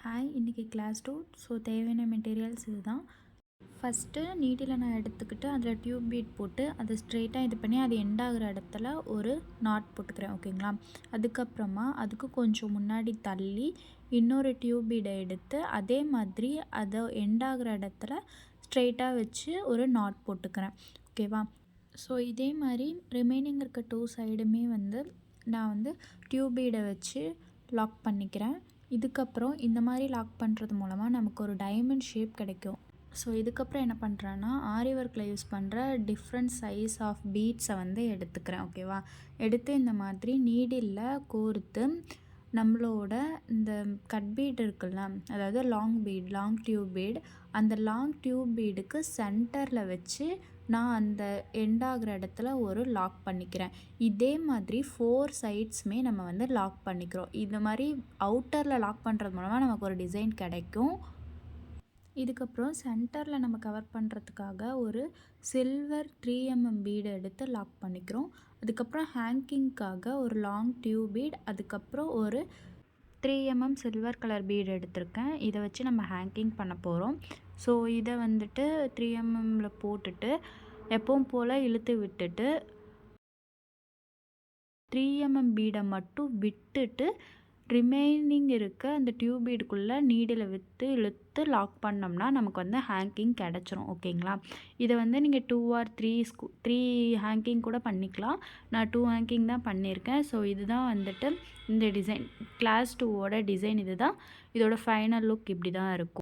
Hi, இன்றைக்கி class 2. So தேவையான materials இதுதான். ஃபஸ்ட்டு நீடில் நான் எடுத்துக்கிட்டு அதில் டியூப் பீட் போட்டு அதை ஸ்ட்ரெயிட்டாக இது பண்ணி அது எண்ட் ஆகிற இடத்துல ஒரு நாட் போட்டுக்கிறேன். ஓகேங்களா? அதுக்கப்புறமா அதுக்கு கொஞ்சம் முன்னாடி தள்ளி இன்னொரு டியூப் பீடை எடுத்து அதே மாதிரி அதை எண்ட் ஆகிற இடத்துல ஸ்ட்ரெயிட்டாக வச்சு ஒரு நாட் போட்டுக்கிறேன். ஓகேவா? ஸோ இதே மாதிரி ரிமைனிங் இருக்க 2 சைடுமே நான் டியூப் பீடை வச்சு லாக் பண்ணிக்கிறேன். இதுக்கப்புறம் இந்த மாதிரி லாக் பண்ணுறது மூலமாக நமக்கு ஒரு டைமண்ட் ஷேப் கிடைக்கும். ஸோ இதுக்கப்புறம் என்ன பண்ணுறேன்னா, ஆரி ஒர்க்கில் யூஸ் பண்ணுற டிஃப்ரெண்ட் சைஸ் ஆஃப் பீட்ஸை எடுத்துக்கிறேன். ஓகேவா? எடுத்து இந்த மாதிரி நீடிலில் கோர்த்து நம்மளோட இந்த கட் பீட் இருக்குல்ல, அதாவது லாங் டியூப் பீட், அந்த லாங் டியூப் பீடுக்கு சென்டரில் வச்சு நான் அந்த எண்ட் ஆகிற இடத்துல ஒரு லாக் பண்ணிக்கிறேன். இதே மாதிரி 4 சைட்ஸுமே நம்ம லாக் பண்ணிக்கிறோம். இந்த மாதிரி அவுட்டரில் லாக் பண்ணுறது மூலமாக நமக்கு ஒரு டிசைன் கிடைக்கும். இதுக்கப்புறம் சென்டரில் நம்ம கவர் பண்ணுறதுக்காக ஒரு சில்வர் 3mm பீடு எடுத்து லாக் பண்ணிக்கிறோம். அதுக்கப்புறம் ஹேங்கிங்க்காக ஒரு லாங் டியூப் பீட், அதுக்கப்புறம் ஒரு 3mm சில்வர் கலர் பீடு எடுத்திருக்கேன். இதை வச்சு நம்ம ஹேங்கிங் பண்ண போகிறோம். ஸோ இதை 3mmல போட்டுட்டு எப்பவும் போல் இழுத்து விட்டுட்டு 3mm பீடை மட்டும் விட்டுட்டு ரிமைனிங் இருக்க அந்த டியூப் பீடுக்குள்ளே நீடில் விட்டு இழுத்து லாக் பண்ணோம்னா நமக்கு ஹேங்கிங் கிடச்சிரும். ஓகேங்களா? இதை நீங்கள் 2 or 3 ஹேங்கிங் கூட பண்ணிக்கலாம். நான் 2 ஹேங்கிங் தான் பண்ணியிருக்கேன். ஸோ இதுதான் இந்த டிசைன் கிளாஸ் 2ஓட டிசைன். இதுதான் இதோட ஃபைனல் லுக் இப்படி தான் இருக்கும்.